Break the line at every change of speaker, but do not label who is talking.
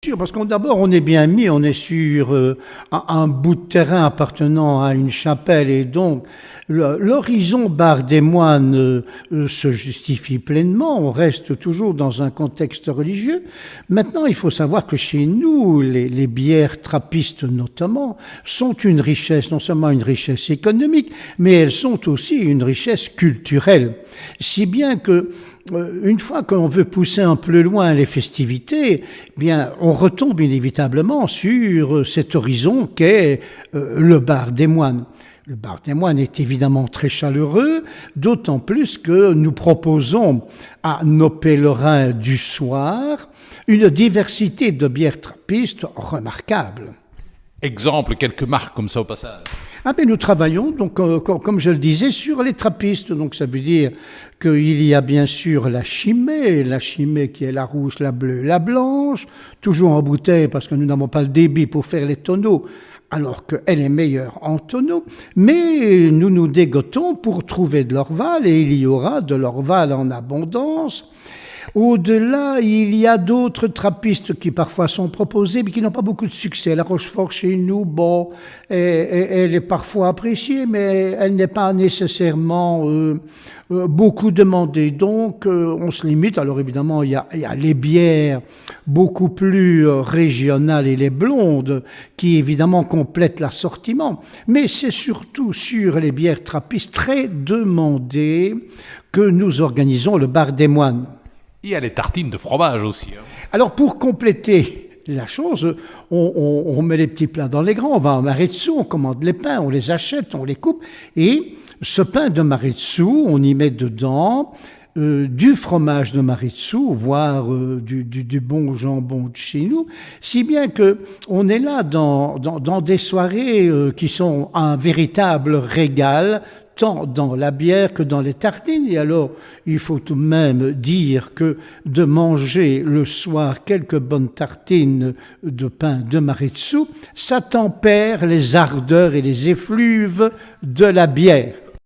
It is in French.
Sûr, parce qu'on d'abord on est bien mis, on est sur un bout de terrain appartenant à une chapelle et donc l'horizon bar des moines se justifie pleinement, on reste toujours dans un contexte religieux. Maintenant il faut savoir que chez nous, les bières trappistes notamment sont une richesse, non seulement une richesse économique, mais elles sont aussi une richesse culturelle. Si bien que une fois qu'on veut pousser un peu loin les festivités, eh bien, on retombe inévitablement sur cet horizon qu'est le bar des moines. Le bar des moines est évidemment très chaleureux, d'autant plus que nous proposons à nos pèlerins du soir une diversité de bières trappistes remarquable.
Exemple, quelques marques comme ça au passage.
Ah ben nous travaillons, donc, comme je le disais, sur les trappistes. Donc ça veut dire qu'il y a bien sûr la Chimay qui est la rouge, la bleue, la blanche, toujours en bouteille parce que nous n'avons pas le débit pour faire les tonneaux, alors qu'elle est meilleure en tonneaux. Mais nous nous dégotons pour trouver de l'Orval et il y aura de l'Orval en abondance. Au-delà, il y a d'autres trappistes qui parfois sont proposés, mais qui n'ont pas beaucoup de succès. La Rochefort chez nous, bon, elle est parfois appréciée, mais elle n'est pas nécessairement beaucoup demandée. Donc, on se limite. Alors évidemment, il y a les bières beaucoup plus régionales et les blondes qui évidemment complètent l'assortiment. Mais c'est surtout sur les bières trappistes très demandées que nous organisons le bar des moines.
Il y a les tartines de fromage aussi.
Alors pour compléter la chose, on met les petits plats dans les grands, on va à Maretsu, on commande les pains, on les achète, on les coupe, et ce pain de Maretsu, on y met dedans du fromage de Maretsu, voire du bon jambon de chez nous, si bien que on est là dans des soirées qui sont un véritable régal, tant dans la bière que dans les tartines. Et alors, il faut tout de même dire que de manger le soir quelques bonnes tartines de pain de Maretsu, ça tempère les ardeurs et les effluves de la bière.